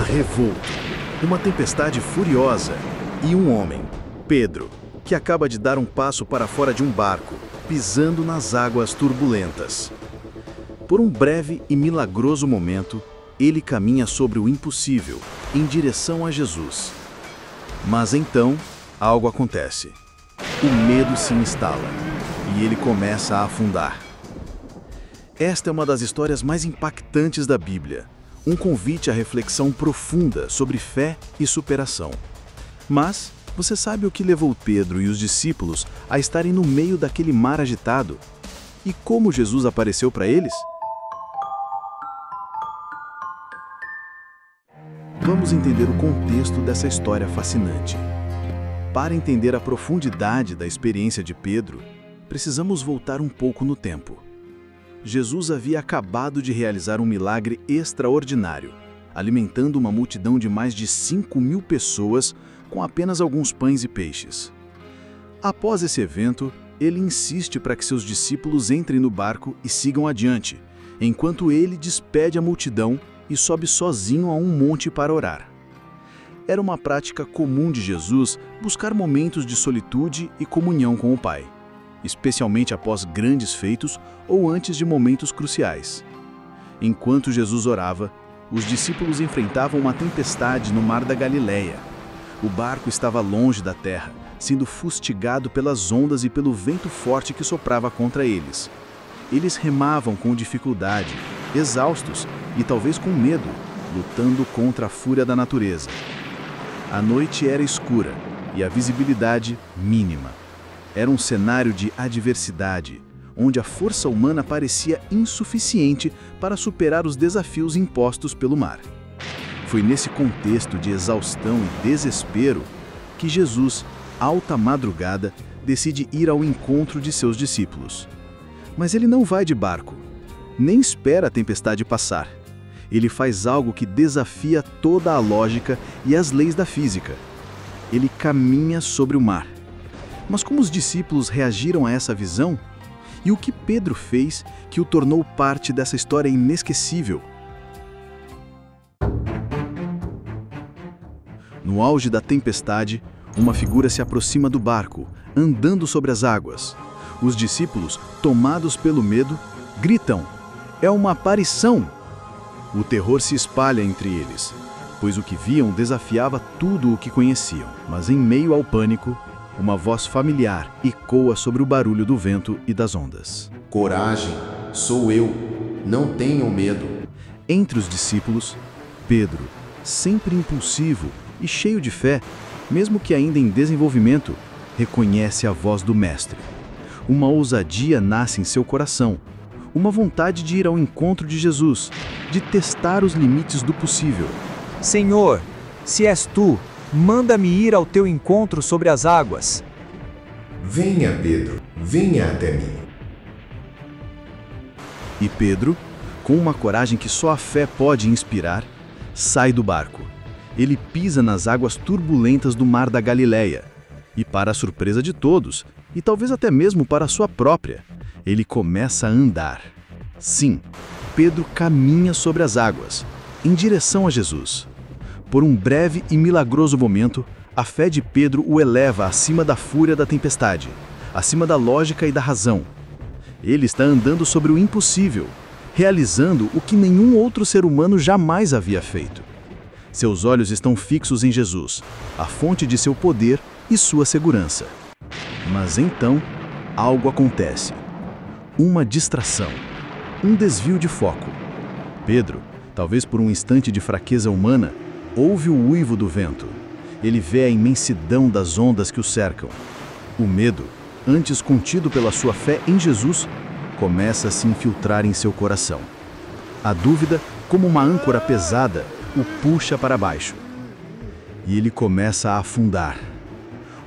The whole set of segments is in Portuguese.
revolto, uma tempestade furiosa e um homem, Pedro, que acaba de dar um passo para fora de um barco, pisando nas águas turbulentas. Por um breve e milagroso momento, ele caminha sobre o impossível, em direção a Jesus. Mas então, algo acontece. O medo se instala e ele começa a afundar. Esta é uma das histórias mais impactantes da Bíblia, um convite à reflexão profunda sobre fé e superação. Mas você sabe o que levou Pedro e os discípulos a estarem no meio daquele mar agitado? E como Jesus apareceu para eles? Vamos entender o contexto dessa história fascinante. Para entender a profundidade da experiência de Pedro, precisamos voltar um pouco no tempo. Jesus havia acabado de realizar um milagre extraordinário, alimentando uma multidão de mais de 5.000 pessoas com apenas alguns pães e peixes. Após esse evento, ele insiste para que seus discípulos entrem no barco e sigam adiante, enquanto ele despede a multidão e sobe sozinho a um monte para orar. Era uma prática comum de Jesus buscar momentos de solitude e comunhão com o Pai, especialmente após grandes feitos ou antes de momentos cruciais. Enquanto Jesus orava, os discípulos enfrentavam uma tempestade no mar da Galileia. O barco estava longe da terra, sendo fustigado pelas ondas e pelo vento forte que soprava contra eles. Eles remavam com dificuldade, exaustos e talvez com medo, lutando contra a fúria da natureza. A noite era escura e a visibilidade mínima. Era um cenário de adversidade, onde a força humana parecia insuficiente para superar os desafios impostos pelo mar. Foi nesse contexto de exaustão e desespero que Jesus, alta madrugada, decide ir ao encontro de seus discípulos. Mas ele não vai de barco, nem espera a tempestade passar. Ele faz algo que desafia toda a lógica e as leis da física. Ele caminha sobre o mar. Mas como os discípulos reagiram a essa visão? E o que Pedro fez que o tornou parte dessa história inesquecível? No auge da tempestade, uma figura se aproxima do barco, andando sobre as águas. Os discípulos, tomados pelo medo, gritam: "É uma aparição!" O terror se espalha entre eles, pois o que viam desafiava tudo o que conheciam. Mas em meio ao pânico, uma voz familiar ecoa sobre o barulho do vento e das ondas. "Coragem, sou eu, não tenham medo." Entre os discípulos, Pedro, sempre impulsivo e cheio de fé, mesmo que ainda em desenvolvimento, reconhece a voz do Mestre. Uma ousadia nasce em seu coração, uma vontade de ir ao encontro de Jesus, de testar os limites do possível. "Senhor, se és tu, manda-me ir ao teu encontro sobre as águas." "Venha, Pedro, venha até mim." E Pedro, com uma coragem que só a fé pode inspirar, sai do barco. Ele pisa nas águas turbulentas do mar da Galileia. E para a surpresa de todos, e talvez até mesmo para a sua própria, ele começa a andar. Sim, Pedro caminha sobre as águas, em direção a Jesus. Por um breve e milagroso momento, a fé de Pedro o eleva acima da fúria da tempestade, acima da lógica e da razão. Ele está andando sobre o impossível, realizando o que nenhum outro ser humano jamais havia feito. Seus olhos estão fixos em Jesus, a fonte de seu poder e sua segurança. Mas então, algo acontece. Uma distração, um desvio de foco. Pedro, talvez por um instante de fraqueza humana, ouve o uivo do vento. Ele vê a imensidão das ondas que o cercam. O medo, antes contido pela sua fé em Jesus, começa a se infiltrar em seu coração. A dúvida, como uma âncora pesada, o puxa para baixo. E ele começa a afundar.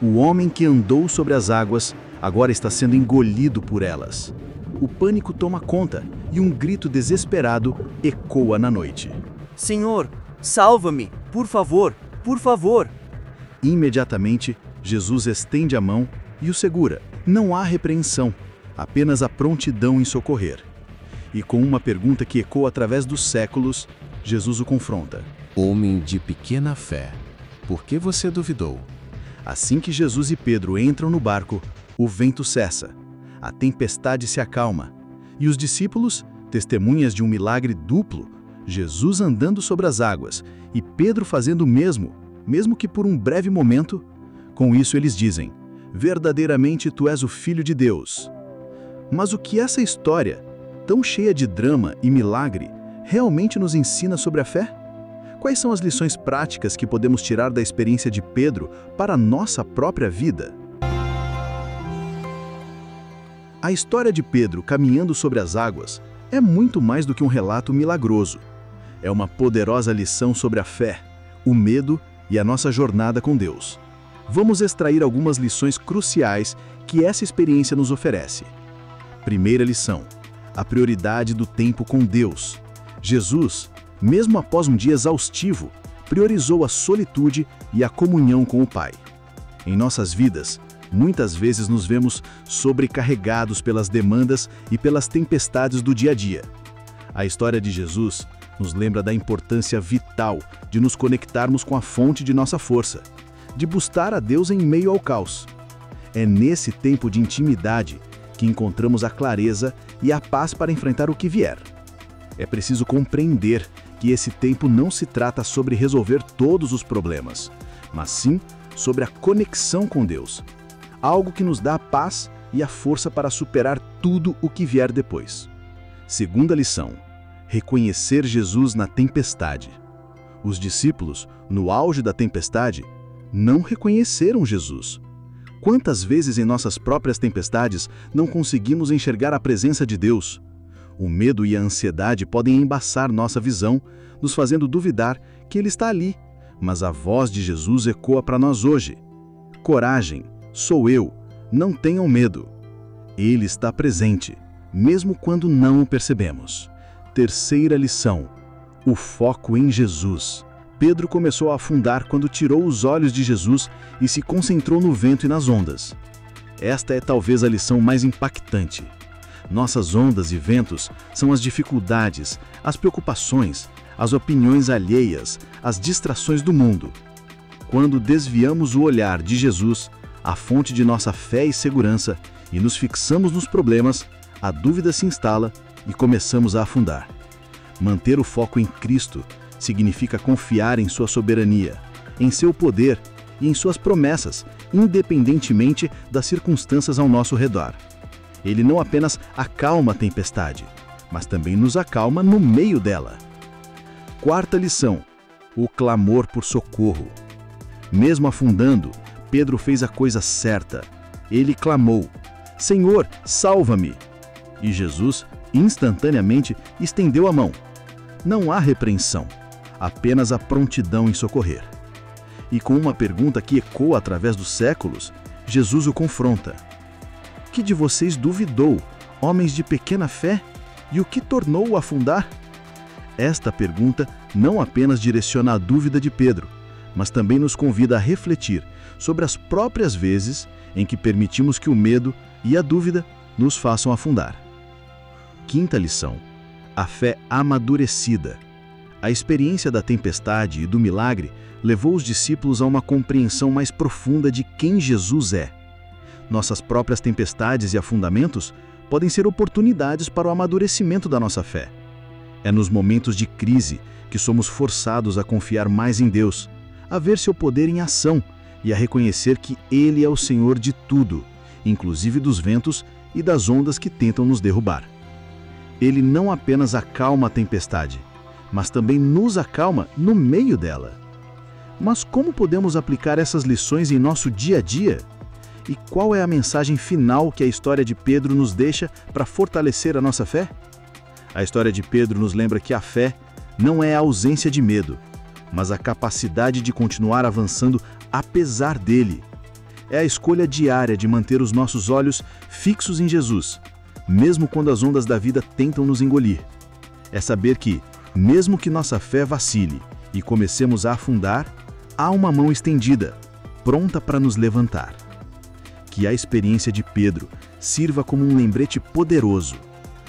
O homem que andou sobre as águas agora está sendo engolido por elas. O pânico toma conta e um grito desesperado ecoa na noite. "Senhor, salva-me, por favor, por favor!" Imediatamente, Jesus estende a mão e o segura. Não há repreensão, apenas a prontidão em socorrer. E com uma pergunta que ecoa através dos séculos, Jesus o confronta. Homem de pequena fé, por que você duvidou? Assim que Jesus e Pedro entram no barco, o vento cessa, a tempestade se acalma, e os discípulos, testemunhas de um milagre duplo, Jesus andando sobre as águas e Pedro fazendo o mesmo que por um breve momento, com isso eles dizem: verdadeiramente tu és o Filho de Deus. Mas o que essa história, tão cheia de drama e milagre, realmente nos ensina sobre a fé? Quais são as lições práticas que podemos tirar da experiência de Pedro para a nossa própria vida? A história de Pedro caminhando sobre as águas é muito mais do que um relato milagroso. É uma poderosa lição sobre a fé, o medo e a nossa jornada com Deus. Vamos extrair algumas lições cruciais que essa experiência nos oferece. Primeira lição: a prioridade do tempo com Deus. Jesus, mesmo após um dia exaustivo, priorizou a solitude e a comunhão com o Pai. Em nossas vidas, muitas vezes nos vemos sobrecarregados pelas demandas e pelas tempestades do dia a dia. A história de Jesus nos lembra da importância vital de nos conectarmos com a fonte de nossa força, de buscar a Deus em meio ao caos. É nesse tempo de intimidade que encontramos a clareza e a paz para enfrentar o que vier. É preciso compreender que esse tempo não se trata sobre resolver todos os problemas, mas sim sobre a conexão com Deus, algo que nos dá a paz e a força para superar tudo o que vier depois. Segunda lição: reconhecer Jesus na tempestade. Os discípulos, no auge da tempestade, não reconheceram Jesus. Quantas vezes em nossas próprias tempestades não conseguimos enxergar a presença de Deus? O medo e a ansiedade podem embaçar nossa visão, nos fazendo duvidar que Ele está ali, mas a voz de Jesus ecoa para nós hoje: coragem, sou eu, não tenham medo. Ele está presente, mesmo quando não o percebemos. Terceira lição: o foco em Jesus. Pedro começou a afundar quando tirou os olhos de Jesus e se concentrou no vento e nas ondas. Esta é talvez a lição mais impactante. Nossas ondas e ventos são as dificuldades, as preocupações, as opiniões alheias, as distrações do mundo. Quando desviamos o olhar de Jesus, a fonte de nossa fé e segurança, e nos fixamos nos problemas, a dúvida se instala e começamos a afundar. Manter o foco em Cristo significa confiar em sua soberania, em seu poder e em suas promessas, independentemente das circunstâncias ao nosso redor. Ele não apenas acalma a tempestade, mas também nos acalma no meio dela. Quarta lição: o clamor por socorro. Mesmo afundando, Pedro fez a coisa certa. Ele clamou: Senhor, salva-me! E Jesus, instantaneamente, estendeu a mão. Não há repreensão, apenas a prontidão em socorrer. E com uma pergunta que ecoa através dos séculos, Jesus o confronta: que de vocês duvidou, homens de pequena fé? E o que tornou-o afundar? Esta pergunta não apenas direciona a dúvida de Pedro, mas também nos convida a refletir sobre as próprias vezes em que permitimos que o medo e a dúvida nos façam afundar. Quinta lição: a fé amadurecida. A experiência da tempestade e do milagre levou os discípulos a uma compreensão mais profunda de quem Jesus é. Nossas próprias tempestades e afundamentos podem ser oportunidades para o amadurecimento da nossa fé. É nos momentos de crise que somos forçados a confiar mais em Deus, a ver seu poder em ação e a reconhecer que Ele é o Senhor de tudo, inclusive dos ventos e das ondas que tentam nos derrubar. Ele não apenas acalma a tempestade, mas também nos acalma no meio dela. Mas como podemos aplicar essas lições em nosso dia a dia? E qual é a mensagem final que a história de Pedro nos deixa para fortalecer a nossa fé? A história de Pedro nos lembra que a fé não é a ausência de medo, mas a capacidade de continuar avançando apesar dele. É a escolha diária de manter os nossos olhos fixos em Jesus, mesmo quando as ondas da vida tentam nos engolir. É saber que, mesmo que nossa fé vacile e comecemos a afundar, há uma mão estendida, pronta para nos levantar. Que a experiência de Pedro sirva como um lembrete poderoso.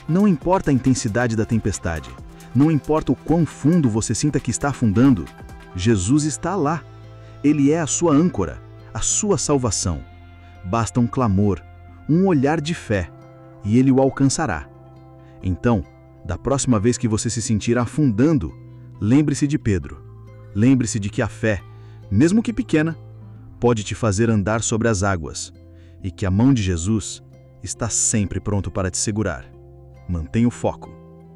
Não importa a intensidade da tempestade, não importa o quão fundo você sinta que está afundando, Jesus está lá. Ele é a sua âncora, a sua salvação. Basta um clamor, um olhar de fé, e ele o alcançará. Então, da próxima vez que você se sentir afundando, lembre-se de Pedro. Lembre-se de que a fé, mesmo que pequena, pode te fazer andar sobre as águas, e que a mão de Jesus está sempre pronto para te segurar. Mantenha o foco,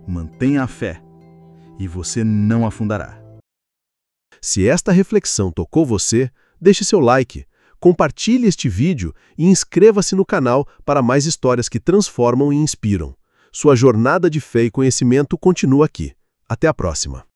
mantenha a fé, e você não afundará. Se esta reflexão tocou você, deixe seu like, compartilhe este vídeo e inscreva-se no canal para mais histórias que transformam e inspiram. Sua jornada de fé e conhecimento continua aqui. Até a próxima!